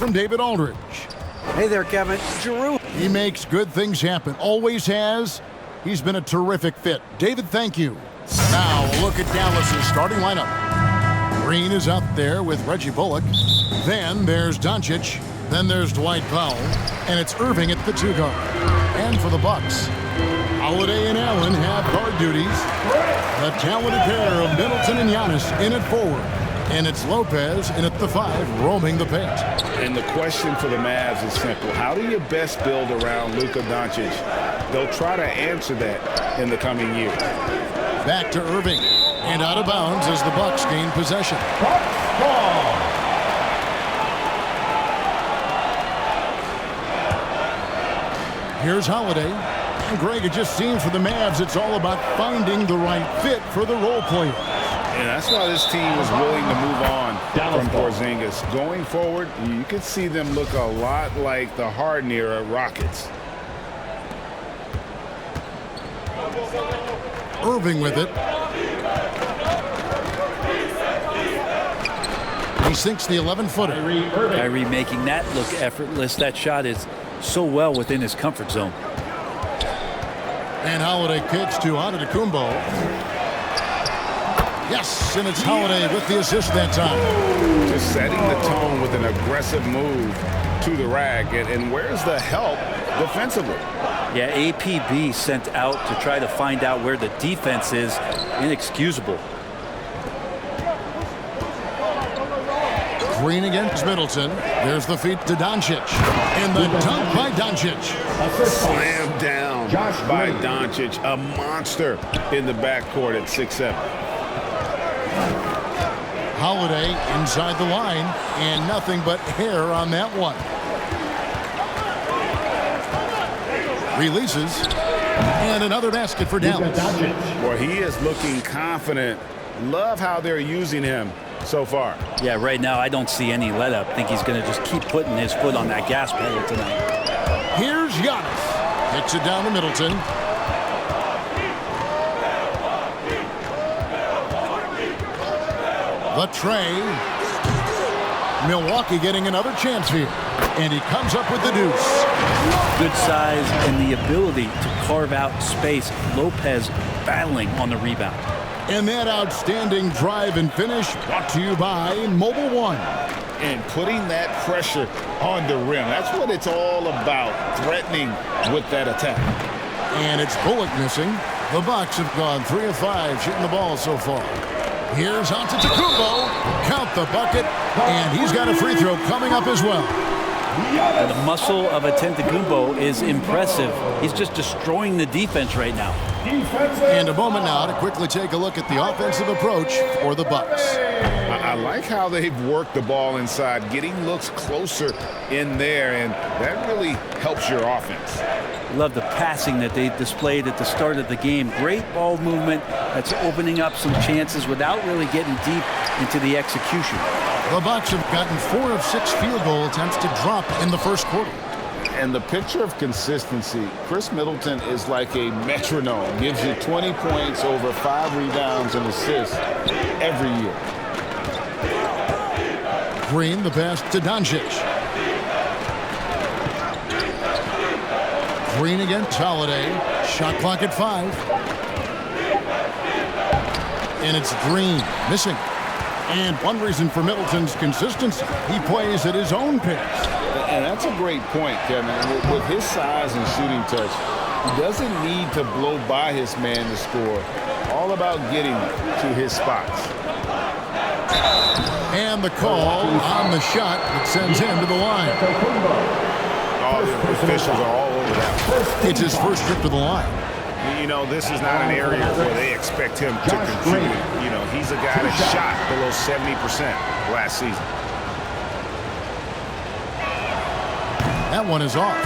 from David Aldridge. Hey there, Kevin. Giroux. He makes good things happen. Always has. He's been a terrific fit. David, thank you. Now, a look at Dallas's starting lineup. Green is out there with Reggie Bullock. Then there's Doncic. Then there's Dwight Powell. And it's Irving at the 2 guard. And for the Bucks, Holiday and Allen have guard duties. The talented pair of Middleton and Giannis in at forward. And it's Lopez in at the 5, roaming the paint. And the question for the Mavs is simple. How do you best build around Luka Doncic? They'll try to answer that in the coming years. Back to Irving. And out of bounds as the Bucks gain possession. Here's Holiday. And Greg, it just seems for the Mavs it's all about finding the right fit for the role players. And that's why this team was willing to move on from Porzingis. Going forward, you can see them look a lot like the Harden-era Rockets. Irving with it. He sinks the 11-footer. Kyrie making that look effortless. That shot is so well within his comfort zone. And Holiday kicks to Antetokounmpo. Yes, and it's Holiday with the assist that time. Just setting the tone with an aggressive move to the rack. And where's the help defensively? Yeah, APB sent out to try to find out where the defense is. Inexcusable. Green against Middleton. There's the feed to Doncic. And the dunk by Doncic. Slam down by Doncic. A monster in the backcourt at 6'7". Holiday inside the line. And nothing but hair on that one. Releases. And another basket for Dallas. Well, he is looking confident. Love how they're using him so far. Yeah, right now I don't see any let up. I think he's going to just keep putting his foot on that gas pedal tonight. Here's Giannis. Hits it down to Middleton. The tray. Milwaukee getting another chance here. And he comes up with the deuce. Good size and the ability to carve out space. Lopez battling on the rebound. And that outstanding drive and finish brought to you by Mobile One. And putting that pressure on the rim. That's what it's all about, threatening with that attack. And it's Bullock missing. The Bucks have gone 3 of 5 shooting the ball so far. Here's Antetokounmpo. Count the bucket. And he's got a free throw coming up as well. The muscle of Antetokounmpo is impressive. He's just destroying the defense right now. And a moment now to quickly take a look at the offensive approach for the Bucks. I like how they've worked the ball inside, getting looks closer in there, and that really helps your offense. Love the passing that they displayed at the start of the game. Great ball movement that's opening up some chances without really getting deep into the execution. The Bucks have gotten 4 of 6 field goal attempts to drop in the first quarter. And the picture of consistency, Chris Middleton is like a metronome. Gives you 20 points, over 5 rebounds and assists every year. Green, the pass to Doncic. Green against Holiday. Shot clock at 5. And it's Green missing. And one reason for Middleton's consistency, he plays at his own pace. And that's a great point, Kevin. With his size and shooting touch, he doesn't need to blow by his man to score. All about getting to his spots. And the call on the shot that sends him to the line. All the officials are all over that. It's his first trip to the line. You know, this is not an area where they expect him to contribute. You know, he's a guy that shot below 70% last season. That one is off.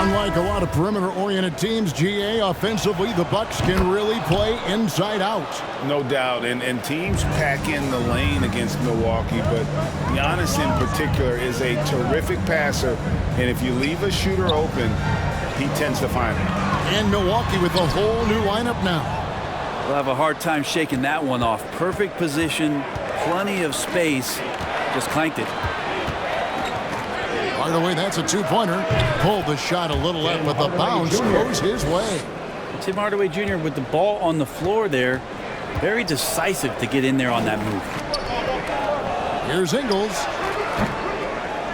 Unlike a lot of perimeter-oriented teams, GA, offensively, the Bucks can really play inside out. No doubt, and teams pack in the lane against Milwaukee, but Giannis in particular is a terrific passer, and if you leave a shooter open, he tends to find it. And Milwaukee with a whole new lineup now. We'll have a hard time shaking that one off. Perfect position, plenty of space, just clanked it. Hardaway, that's a two-pointer. Pulled the shot a little left, but the bounce goes his way. Tim Hardaway Jr. with the ball on the floor there. Very decisive to get in there on that move. Here's Ingles.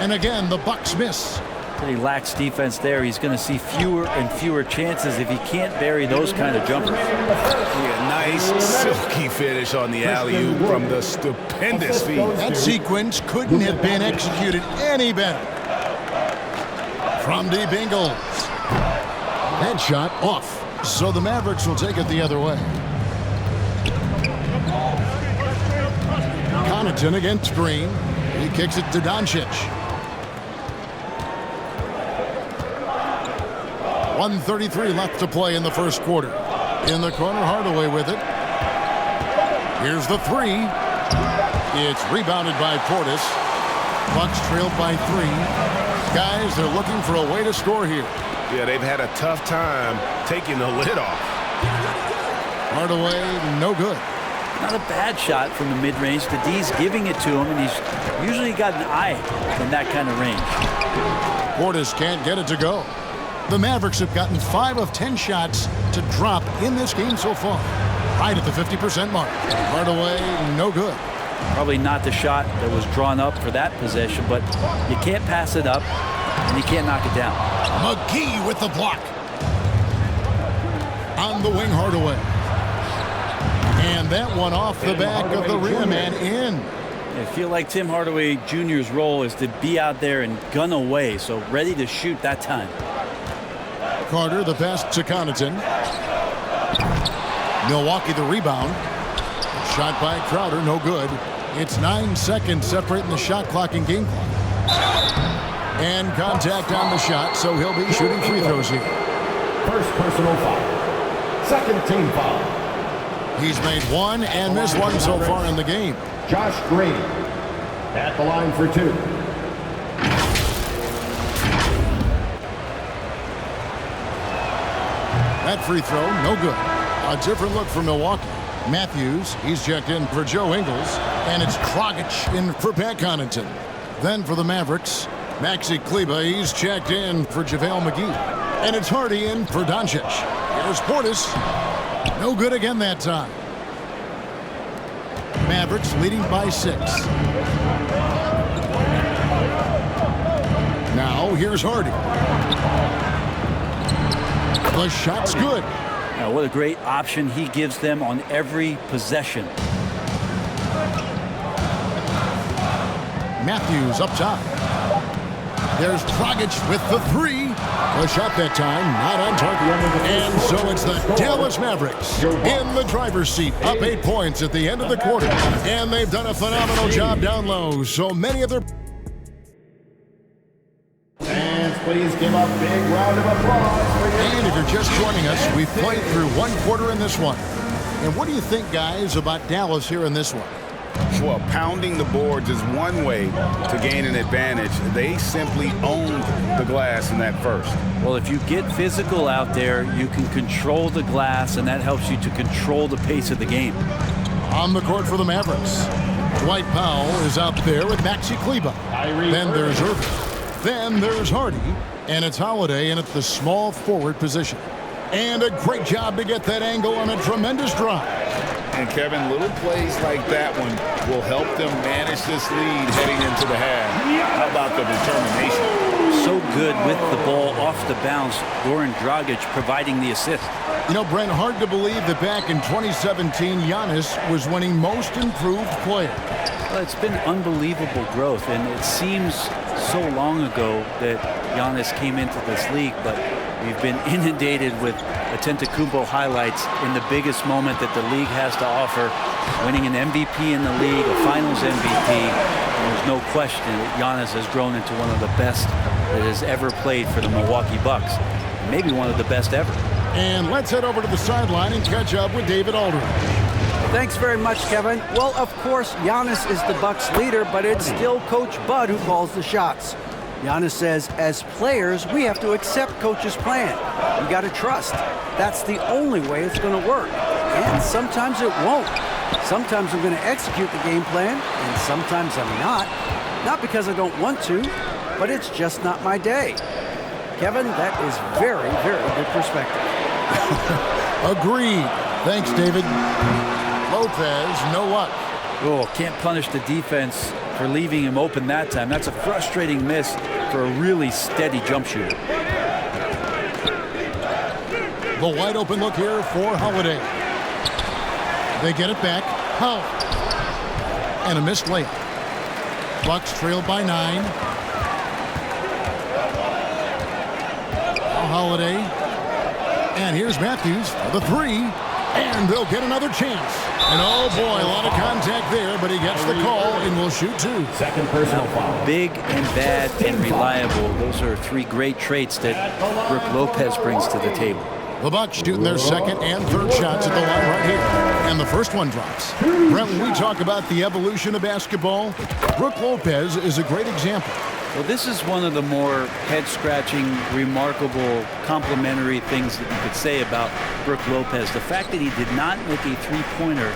And again, the Bucks miss. Pretty lax defense there. He's going to see fewer and fewer chances if he can't bury those kind of jumpers. Yeah, nice silky finish on the alley-oop from the stupendous feet. That sequence couldn't have been executed any better. From deep, Ingles. That shot off. So the Mavericks will take it the other way. Connaughton against Green. He kicks it to Doncic. 1:33 left to play in the first quarter. In the corner, Hardaway with it. Here's the three. It's rebounded by Portis. Bucks trailed by 3. Guys, they're looking for a way to score here. Yeah, they've had a tough time taking the lid off. Hardaway, no good. Not a bad shot from the mid-range. The D's giving it to him, and he's usually got an eye in that kind of range. Portis can't get it to go. The Mavericks have gotten 5 of 10 shots to drop in this game so far. Right at the 50% mark. Hardaway, no good. Probably not the shot that was drawn up for that possession, but you can't pass it up, and you can't knock it down. McGee with the block. On the wing, Hardaway. And that one off the back of the rim and in. I feel like Tim Hardaway Jr.'s role is to be out there and gun away, so ready to shoot that time. Carter, the pass to Connaughton. Milwaukee, the rebound. Shot by Crowder, no good. It's 9 seconds separating the shot clock and game clock. And contact on the shot, so he'll be shooting free throws here. First personal foul. Second team foul. He's made 1 and missed 1 so far in the game. Josh Green at the line for 2. That free throw, no good. A different look for Milwaukee. Matthews, he's checked in for Joe Ingles. And it's Dragic in for Pat Connaughton. Then for the Mavericks, Maxi Kleber, he's checked in for JaVale McGee. And it's Hardy in for Doncic. Here's Portis. No good again that time. Mavericks leading by 6. Now here's Hardy. The shot's good. Now, what a great option he gives them on every possession. Matthews up top. There's Dragic with the 3. A shot that time, not on target. And so it's the Dallas Mavericks in the driver's seat, up 8 points at the end of the quarter. And they've done a phenomenal job down low. So many of their... Fans, please give a big round of applause for your... And if you're just joining us, we've played through 1 quarter in this one. And what do you think, guys, about Dallas here in this one? Well, pounding the boards is one way to gain an advantage. They simply owned the glass in that first. Well, if you get physical out there, you can control the glass, and that helps you to control the pace of the game. On the court for the Mavericks, Dwight Powell is out there with Maxi Kleber. Then there's Irving. Then there's Hardy. And it's Holiday in at the small forward position. And a great job to get that angle on a tremendous drive. And Kevin, little plays like that one will help them manage this lead heading into the half. How about the determination? So good with the ball off the bounce. Goran Dragic providing the assist. You know, Brent, hard to believe that back in 2017, Giannis was winning most improved player. Well, it's been unbelievable growth, and it seems so long ago that Giannis came into this league, but we've been inundated with Antetokounmpo highlights in the biggest moment that the league has to offer, winning an MVP in the league, a Finals MVP. And there's no question that Giannis has grown into one of the best that has ever played for the Milwaukee Bucks, maybe one of the best ever. And let's head over to the sideline and catch up with David Aldridge. Thanks very much, Kevin. Well, of course, Giannis is the Bucks' leader, but it's still Coach Bud who calls the shots. Giannis says, as players, we have to accept Coach's plan. We got to trust. That's the only way it's going to work. And sometimes it won't. Sometimes I'm going to execute the game plan, and sometimes I'm not. Not because I don't want to, but it's just not my day. Kevin, that is very, very good perspective. Agreed. Thanks, David. Lopez, no luck. Oh, can't punish the defense for leaving him open that time. That's a frustrating miss for a really steady jump shooter. The wide open look here for Holiday. They get it back. Howard. And a missed layup. Bucks trail by 9. Now Holiday. And here's Matthews for the 3. And they'll get another chance. And oh boy, a lot of contact there, but he gets the call and will shoot 2. Second personal foul. Big and bad and reliable. Those are 3 great traits that Brook Lopez brings to the table. The Bucks shooting their second and third shots at the line right here. And the first one drops. Brent, when we talk about the evolution of basketball, Brook Lopez is a great example. Well, this is one of the more head-scratching, remarkable, complimentary things that you could say about Brook Lopez. The fact that he did not make a three-pointer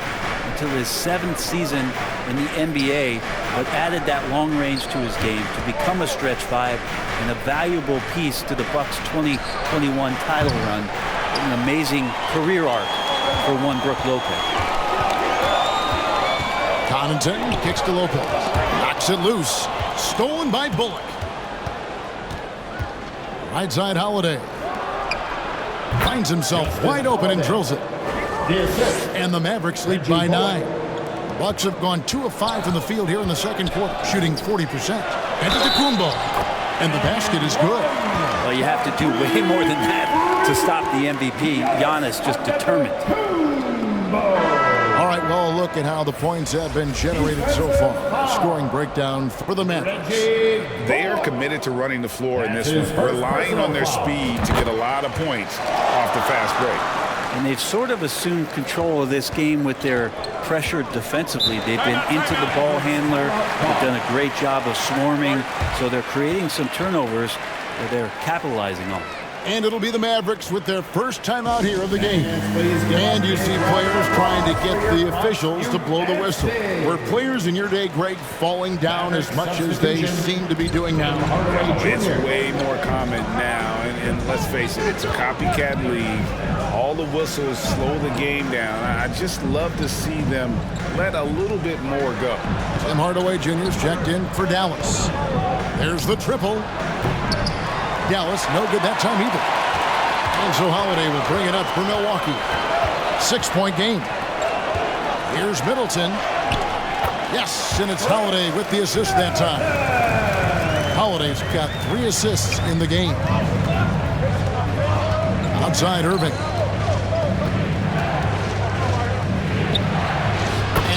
until his 7th season in the NBA, but added that long range to his game to become a stretch 5 and a valuable piece to the Bucks' 2021 title run. An amazing career arc for one Brook Lopez. Connaughton kicks to Lopez. Knocks it loose. Stolen by Bullock. Right side Holiday. Finds himself wide open and drills it. And the Mavericks lead by 9. Bucks have gone 2 of 5 from the field here in the second quarter, shooting 40%. Antetokounmpo. And the basket is good. Well, you have to do way more than that to stop the MVP. Giannis just determined. All right, well, look at how the points have been generated so far. Scoring breakdown for the Mavericks. They are committed to running the floor in this one, relying on their speed to get a lot of points off the fast break. And they've sort of assumed control of this game with their pressure defensively. They've been into the ball handler. They've done a great job of swarming. So they're creating some turnovers that they're capitalizing on. And it'll be the Mavericks with their first time out here of the game. And you see players trying to get the officials to blow the whistle. Were players in your day, Greg, falling down as much as they seem to be doing now? It's way more common now. And let's face it, it's a copycat league. All the whistles slow the game down. I just love to see them let a little bit more go. Tim Hardaway Jr.'s checked in for Dallas. There's the triple. Dallas, no good that time either. And so Holiday will bring it up for Milwaukee. 6-point game. Here's Middleton. Yes, and it's Holiday with the assist that time. Holiday's got 3 assists in the game. Outside Irving.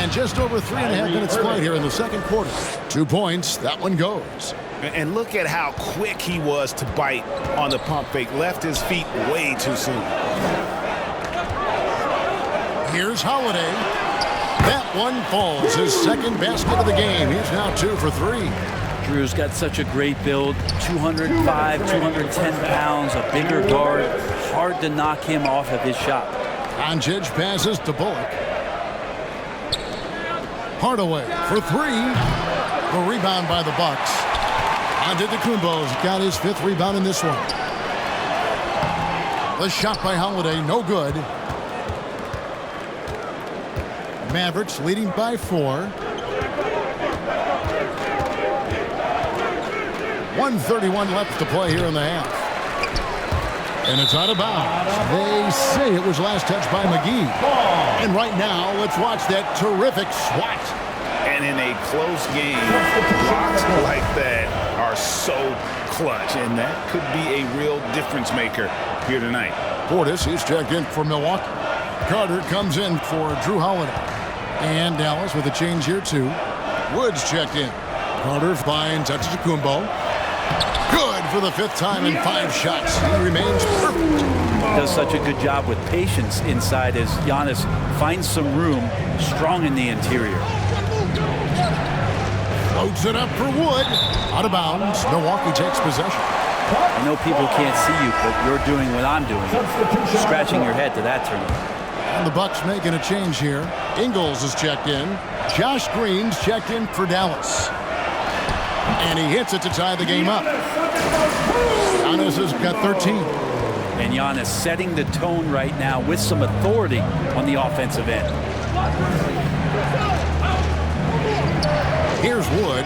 And just over 3.5 minutes played here in the second quarter. 2 points, that one goes. And look at how quick he was to bite on the pump fake. Left his feet way too soon. Here's Holiday. That one falls. His second basket of the game. He's now 2 for 3. Drew's got such a great build. 205, 210 pounds, a bigger guard. Hard to knock him off of his shot. Doncic passes to Bullock. Hardaway for 3. The rebound by the Bucks. Antetokounmpo's got his 5th rebound in this one. The shot by Holiday, no good. Mavericks leading by 4. 1:31 left to play here in the half. And it's out of bounds. They say it was last touched by McGee. And right now, let's watch that terrific swat. And in a close game, blocks like that are so clutch, and that could be a real difference maker here tonight. Portis, he's checked in for Milwaukee. Carter comes in for Drew Holiday. And Dallas with a change here too. Woods checked in. Carter finds Antetokounmpo. Good for the 5th time in 5 shots. He remains perfect. Does such a good job with patience inside as Giannis finds some room, strong in the interior. Floats it up for Wood. Out of bounds. Milwaukee takes possession. I know people can't see you, but you're doing what I'm doing. Scratching your head to that turn. And the Bucks making a change here. Ingles is checked in. Josh Green's checked in for Dallas. And he hits it to tie the game up. Giannis has got 13. And Giannis setting the tone right now with some authority on the offensive end. Here's Wood.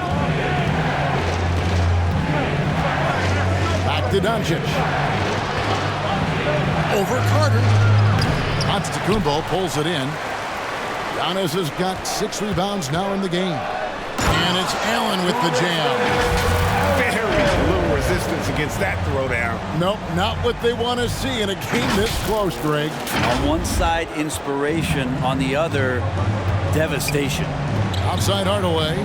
Back to Doncic. Over Carter. Antetokounmpo pulls it in. Giannis has got 6 rebounds now in the game. And it's Allen with the jam. Very little resistance against that throwdown. Nope, not what they want to see in a game this close, Greg. On one side, inspiration. On the other, devastation. Outside Hardaway.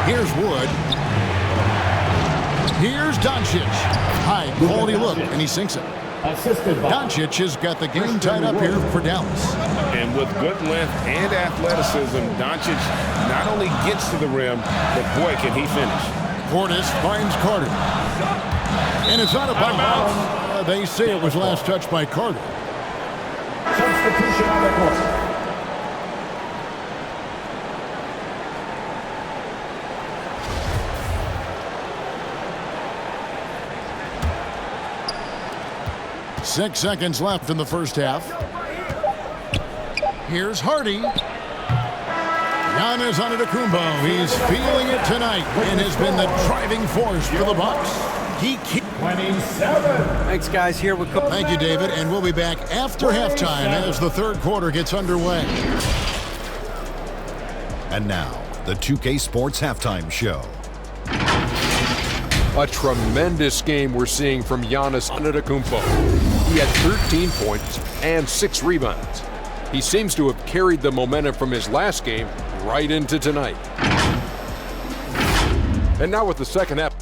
Here's Wood. Here's Doncic. High quality look, and he sinks it. Doncic has got the game tied up here for Dallas. And with good length and athleticism, Doncic not only gets to the rim, but boy, can he finish. Portis finds Carter. And it's out of bounds. They say it was last touched by Carter. Substitution on the court. Six seconds left in the first half. Here's Hardy. Giannis Antetokounmpo. He's feeling it tonight and has been the driving force for the Bucks. 27. Thanks, guys. Here with Coach. Thank you, David, and we'll be back after halftime as the third quarter gets underway. And now, the 2K Sports Halftime Show. A tremendous game we're seeing from Giannis Antetokounmpo. He had 13 points and 6 rebounds. He seems to have carried the momentum from his last game right into tonight. And now with the second half.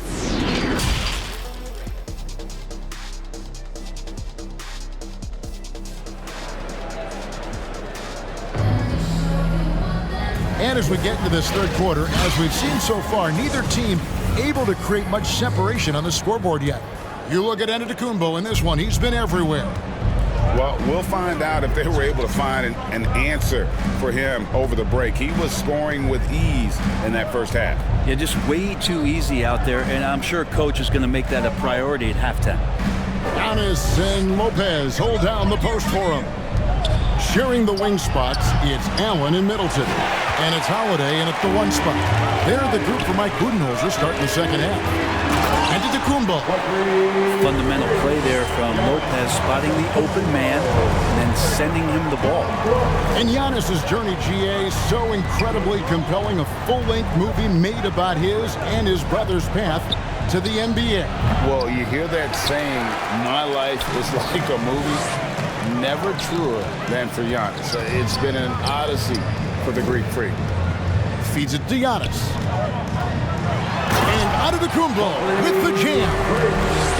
And as we get into this third quarter, as we've seen so far, neither team able to create much separation on the scoreboard yet. You look at Antetokounmpo in this one, he's been everywhere. Well, we'll find out if they were able to find an answer for him over the break. He was scoring with ease in that first half. Yeah, just way too easy out there, and I'm sure Coach is going to make that a priority at halftime. Giannis and Lopez hold down the post for him. Sharing the wing spots, it's Allen and Middleton. And it's Holiday in at the 1 spot. They're the group for Mike Budenholzer starting the second half. Antetokounmpo. Fundamental play there from Lopez, spotting the open man and then sending him the ball. And Giannis's journey, GA, so incredibly compelling. A full-length movie made about his and his brother's path to the NBA. Well, you hear that saying, my life is like a movie. Never truer than for Giannis. It's been an odyssey for the Greek Freak. Feeds it to Giannis. And Antetokounmpo with the jam.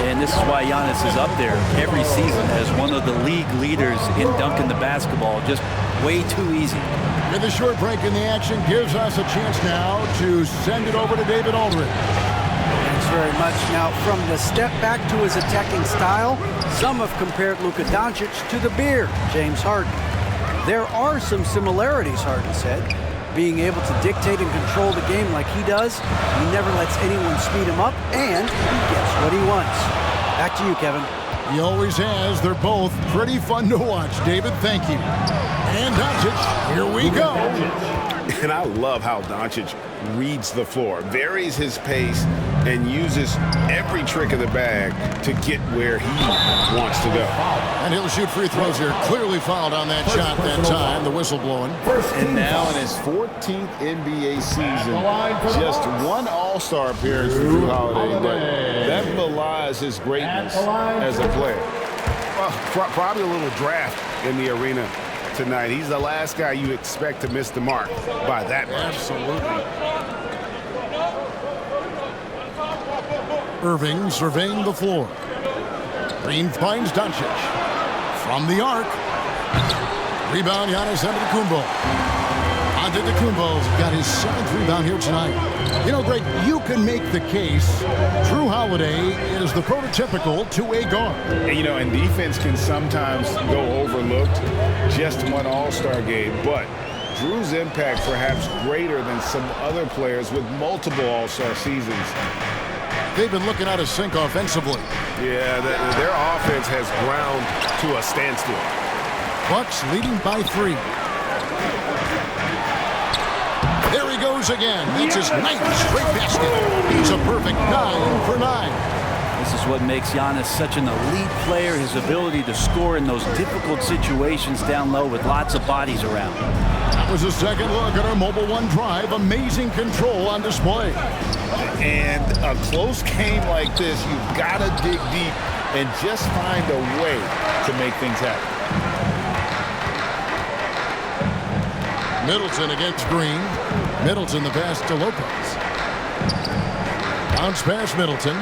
And this is why Giannis is up there every season as one of the league leaders in dunking the basketball. Just way too easy. And the short break in the action gives us a chance now to send it over to David Aldridge. Thanks very much. Now, from the step back to his attacking style, some have compared Luka Doncic to the Bear, James Harden. There are some similarities, Harden said. Being able to dictate and control the game like he does, he never lets anyone speed him up, and he gets what he wants. Back to you, Kevin. He always has. They're both pretty fun to watch. David, thank you. And Doncic, here we go. And I love how Doncic reads the floor, varies his pace, and uses every trick of the bag to get where he wants to go. And he'll shoot free throws here. Clearly fouled on that shot that time. The whistle blowing. And now in his 14th NBA season, just one All-Star appearance for Jrue Holiday, but that belies his greatness as a player. Well, probably a little draft in the arena tonight. He's the last guy you expect to miss the mark by that much. Absolutely. Irving surveying the floor. Green finds Doncic. From the arc. Rebound, Giannis Antetokounmpo. Antetokounmpo's got his 7th rebound here tonight. You know, Greg, you can make the case Jrue Holiday is the prototypical two-way guard. And, you know, and defense can sometimes go overlooked. Just one All-Star game, but Jrue's impact perhaps greater than some other players with multiple All-Star seasons. They've been looking out of sync offensively. Yeah, their offense has ground to a standstill. Bucks leading by 3. There he goes again. That's his 9th straight basket. He's a perfect 9 for 9. This is what makes Giannis such an elite player, his ability to score in those difficult situations down low with lots of bodies around. That was a second look at our Mobile One drive. Amazing control on display. And a close game like this, you've got to dig deep and just find a way to make things happen. Middleton against Green. Middleton the pass to Lopez. Bounce pass Middleton.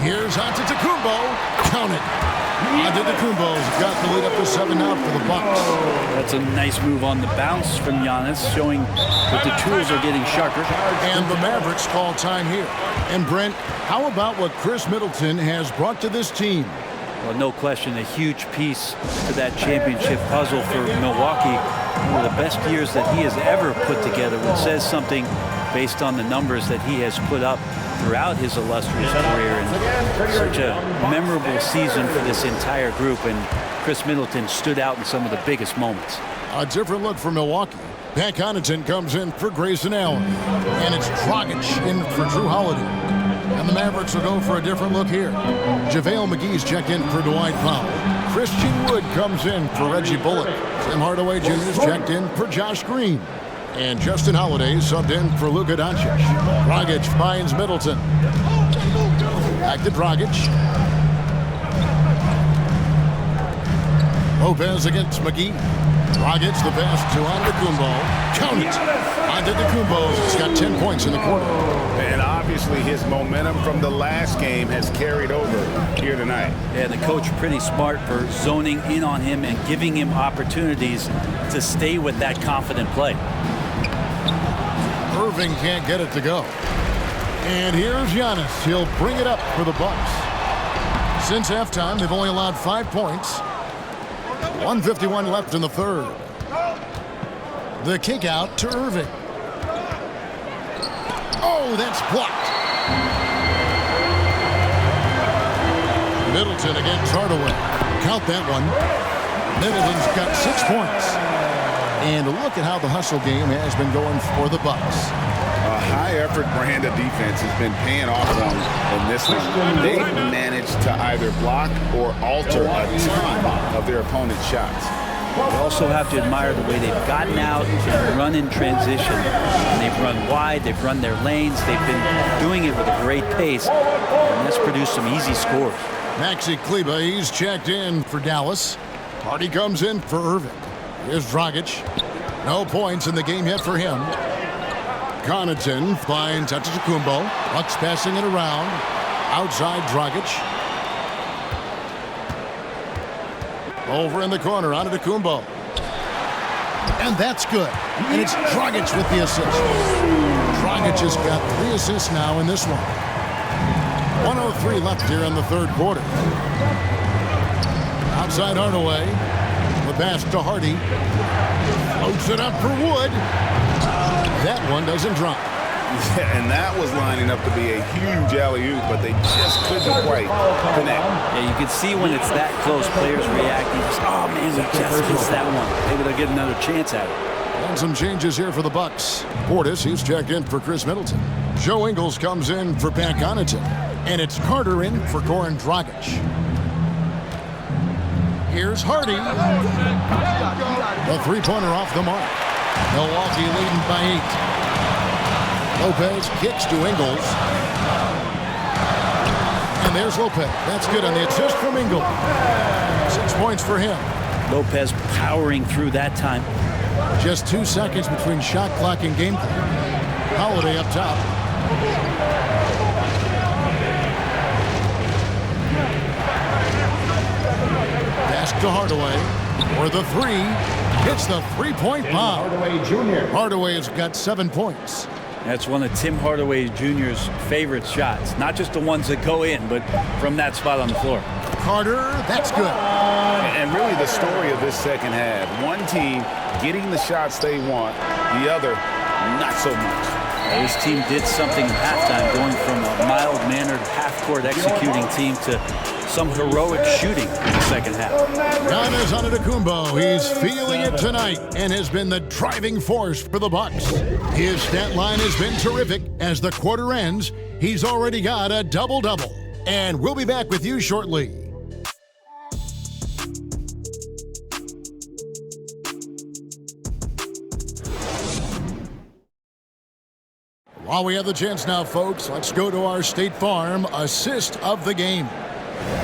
Here's Antetokounmpo. Count it. Antetokounmpo's got the lead up to 7 now for the Bucks. That's a nice move on the bounce from Giannis, showing that the tools are getting sharper. And the Mavericks call time here. And Brent, how about what Chris Middleton has brought to this team? Well, no question, a huge piece to that championship puzzle for Milwaukee. One of the best years that he has ever put together, which says something based on the numbers that he has put up throughout his illustrious career. And such a memorable season for this entire group. And Chris Middleton stood out in some of the biggest moments. A different look for Milwaukee. Pat Connaughton comes in for Grayson Allen. And it's Dragic in for Jrue Holiday. And the Mavericks will go for a different look here. JaVale McGee's checked in for Dwight Powell. Christian Wood comes in for Reggie Bullock. Tim Hardaway Jr. is checked in for Josh Green. And Justin Holiday subbed in for Luka Doncic. Dragic finds Middleton. Back to Dragic. Lopez against McGee. Dragic the pass to Antetokounmpo. Count it. Antetokounmpo's got 10 points in the quarter. And obviously his momentum from the last game has carried over here tonight. Yeah, the coach pretty smart for zoning in on him and giving him opportunities to stay with that confident play. Irving can't get it to go. And here's Giannis. He'll bring it up for the Bucks. Since halftime, they've only allowed 5 points. 1:51 left in the third. The kick out to Irving. Oh, that's blocked. Middleton against Hardaway. Count that one. Middleton's got 6 points. And look at how the hustle game has been going for the Bucks. A high-effort brand of defense has been paying off for them in this one. They've managed to either block or alter a ton of their opponent's shots. You also have to admire the way they've gotten out and run in transition. And they've run wide, they've run their lanes, they've been doing it with a great pace, and that's produced some easy scores. Maxi Kleber, he's checked in for Dallas. Hardy comes in for Irving. Here's Dragic. No points in the game yet for him. Connaughton finds Antetokounmpo. Bucks passing it around. Outside Dragic. Over in the corner, Antetokounmpo. And that's good. And it's Dragic with the assist. Dragic has got 3 assists now in this one. 1:03 left here in the third quarter. Outside Hardaway. The pass to Hardy. Floats it up for Wood. That one doesn't drop. And that was lining up to be a huge alley-oop, but they just couldn't quite connect. Yeah, you can see when it's that close, players reacting. Just, oh man, we just missed that one. Maybe they'll get another chance at it. And some changes here for the Bucks. Portis, he's checked in for Chris Middleton. Joe Ingles comes in for Pat Connaughton. And it's Carter in for Goran Dragic. Here's Hardy. The three-pointer off the mark. Milwaukee leading by 8. Lopez kicks to Ingles. And there's Lopez. That's good on the assist from Ingles. 6 points for him. Lopez powering through that time. Just 2 seconds between shot clock and game clock. Holiday up top. Pass to Hardaway. For the three, hits the three-point bomb. Hardaway Jr. Hardaway has got 7 points. That's one of Tim Hardaway Jr.'s favorite shots. Not just the ones that go in, but from that spot on the floor. Carter, that's good. And really the story of this second half. One team getting the shots they want, the other not so much. This team did something at halftime, going from a mild-mannered half-court executing team to some heroic shooting in the second half. Giannis Antetokounmpo, he's feeling it tonight and has been the driving force for the Bucks. His stat line has been terrific. As the quarter ends, he's already got a double-double. And we'll be back with you shortly. While we have the chance now, folks, let's go to our State Farm assist of the game.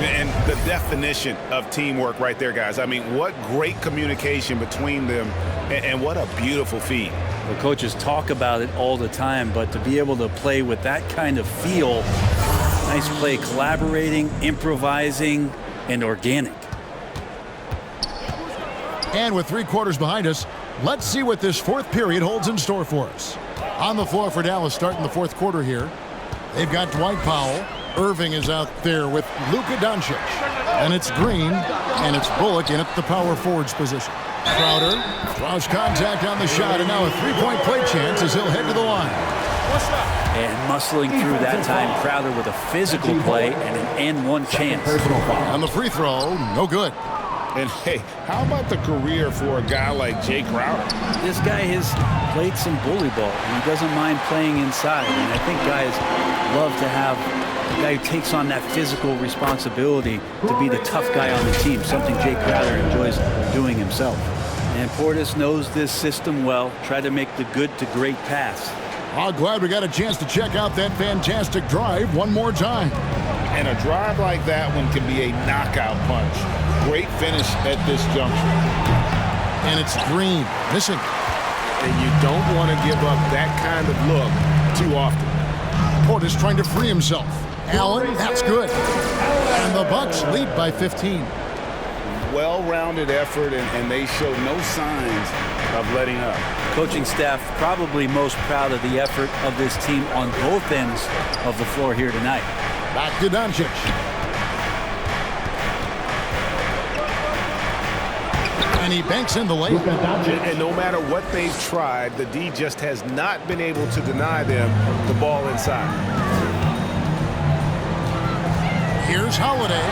And the definition of teamwork right there, guys. I mean, what great communication between them, and what a beautiful feed. The coaches talk about it all the time, but to be able to play with that kind of feel, nice play, collaborating, improvising, and organic. And with 3 quarters behind us, let's see what this fourth period holds in store for us. On the floor for Dallas starting the fourth quarter here. They've got Dwight Powell. Irving is out there with Luka Doncic. And it's Green, and it's Bullock in at the power forwards position. Crowder draws contact on the shot, and now a three-point play chance as he'll head to the line. And muscling through that time, Crowder with a physical play and an and-one chance. On the free throw, no good. And hey, how about the career for a guy like Jay Crowder? This guy has played some bully ball, and he doesn't mind playing inside. And I think guys love to have a guy who takes on that physical responsibility to be the tough guy on the team, something Jay Crowder enjoys doing himself. And Portis knows this system well. Try to make the good to great pass. Oh, glad we got a chance to check out that fantastic drive one more time. And a drive like that one can be a knockout punch. Great finish at this juncture. And it's Green missing. And you don't want to give up that kind of look too often. Portis trying to free himself. Allen, that's good. And the Bucks lead by 15. Well-rounded effort, and they show no signs of letting up. Coaching staff probably most proud of the effort of this team on both ends of the floor here tonight. Back to Doncic. And he banks in the lane. And no matter what they've tried, the D just has not been able to deny them the ball inside. Here's Holiday.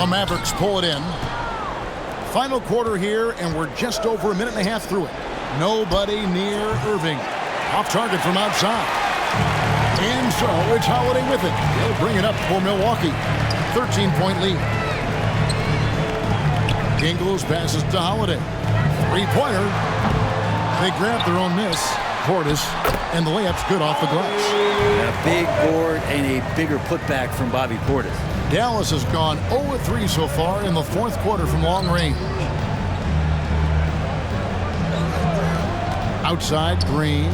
The Mavericks pull it in. Final quarter here, and we're just over a minute and a half through it. Nobody near Irving. Off target from outside. And so it's Holiday with it. They'll bring it up for Milwaukee. 13-point lead. Ingles passes to Holiday. Three-pointer. They grab their own miss. Portis, and the layup's good off the glass. A big board and a bigger putback from Bobby Portis. Dallas has gone 0-3 so far in the fourth quarter from long range. Outside, Green.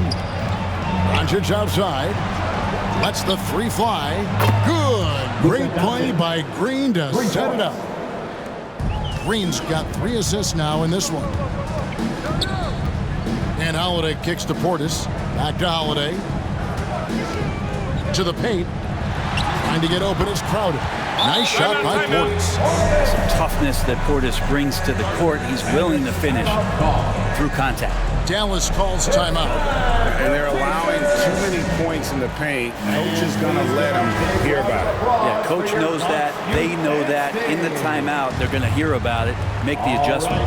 Doncic outside. Lets the three fly. Good. Great play by Green to set it up. Green's got 3 assists now in this one. And Holiday kicks to Portis. Back to Holiday. To the paint. Trying to get open is Crowder. Nice shot by Portis. Some toughness that Portis brings to the court. He's willing to finish through contact. Dallas calls timeout. And they're allowing too many points in the paint. Coach is going to let them hear about it. Yeah, coach knows that. They know that. In the timeout, they're going to hear about it, make the adjustment.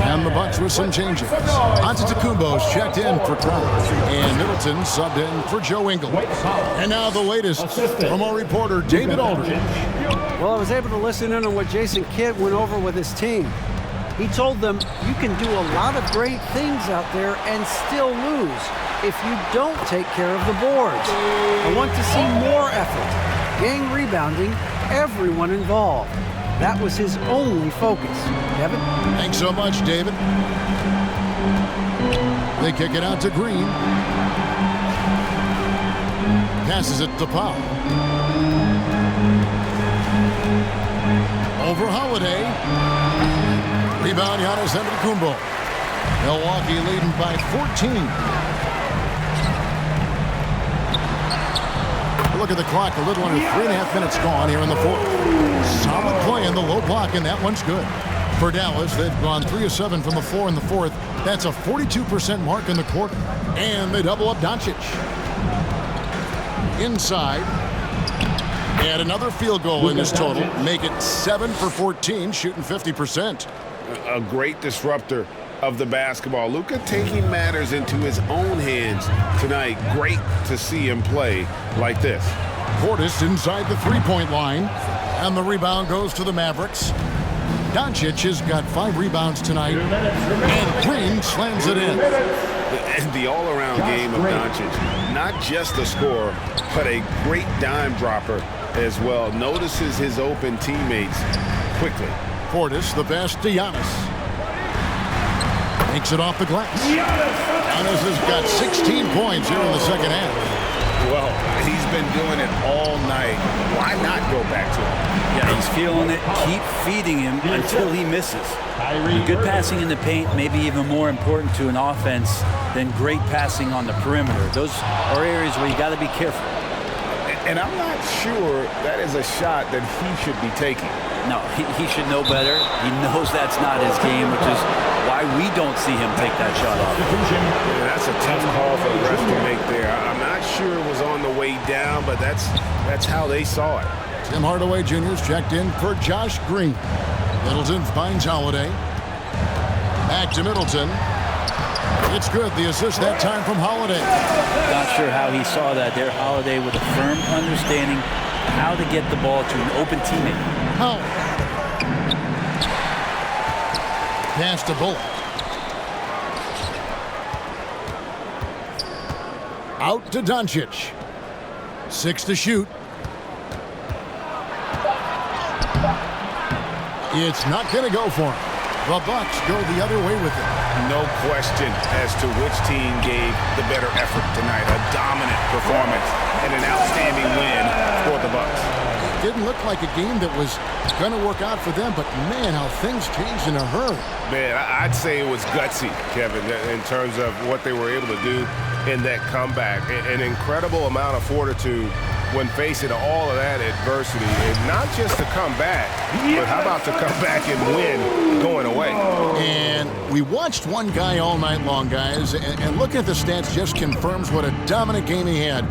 And the Bucks with some changes. Antetokounmpo's checked in for Crowder. And Middleton subbed in for Joe Ingles. And now the latest from our reporter, David Aldridge. Well, I was able to listen in on what Jason Kidd went over with his team. He told them, you can do a lot of great things out there and still lose if you don't take care of the boards. I want to see more effort, gang rebounding, everyone involved. That was his only focus. Kevin? Thanks so much, David. They kick it out to Green. Passes it to Powell. Over Holiday. Rebound, Giannis Antetokounmpo. Milwaukee leading by 14. Look at the clock, a little under 3.5 minutes gone here in the fourth. Solid play in the low block, and that one's good. For Dallas, they've gone 3 of 7 from the floor in the fourth. That's a 42% mark in the quarter. And they double up Doncic. Inside. Add another field goal in this total. Make it 7 for 14, shooting 50%. A great disruptor of the basketball. Luka taking matters into his own hands tonight. Great to see him play like this. Portis inside the three-point line. And the rebound goes to the Mavericks. Doncic has got 5 rebounds tonight. And Green slams it in. And the all-around game of Doncic. Not just a scorer, but a great dime dropper as well. Notices his open teammates quickly. Portis, the pass to Giannis. Takes it off the glass. Giannis has got 16 points here in the second half. Well, he's been doing it all night. Why not go back to him? Yeah, he's feeling it. Keep feeding him until he misses. Good passing in the paint may be even more important to an offense than great passing on the perimeter. Those are areas where you got to be careful. And I'm not sure that is a shot that he should be taking. No, he should know better. He knows that's not his game, which is why we don't see him take that shot off. Yeah, that's a tough call for the ref to make there. I'm not sure it was on the way down, but that's how they saw it. Tim Hardaway Jr.'s checked in for Josh Green. Middleton finds Holiday. Back to Middleton. It's good. The assist that time from Holiday. Not sure how he saw that there. Holiday with a firm understanding how to get the ball to an open teammate. Howard. Pass to Bullock. Out to Doncic. 6 to shoot. It's not going to go for him. The Bucks go the other way with it. No question as to which team gave the better effort tonight. A dominant performance and an outstanding win for the Bucks. It didn't look like a game that was going to work out for them, but man, how things changed in a hurry. Man, I'd say it was gutsy, Kevin, in terms of what they were able to do in that comeback. An incredible amount of fortitude when facing all of that adversity. And not just to come back, but how about to come back and win going away? And we watched one guy all night long, guys, and looking at the stats just confirms what a dominant game he had.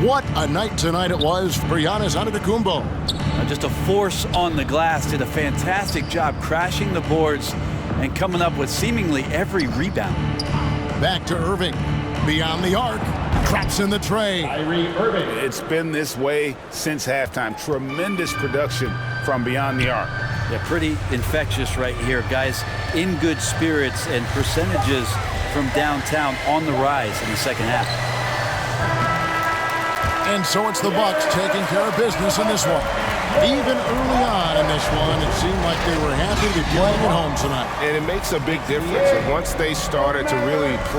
What a night tonight it was for Giannis Antetokounmpo. Just a force on the glass. Did a fantastic job crashing the boards and coming up with seemingly every rebound. Back to Irving. Beyond the arc. Drops in the tray. It's been this way since halftime. Tremendous production from beyond the arc. Yeah, pretty infectious right here. Guys in good spirits and percentages from downtown on the rise in the second half. And so it's the Bucks taking care of business in this one. Even early on in this one, it seemed like they were happy to be playing at home tonight. And it makes a big difference. And once they started to really play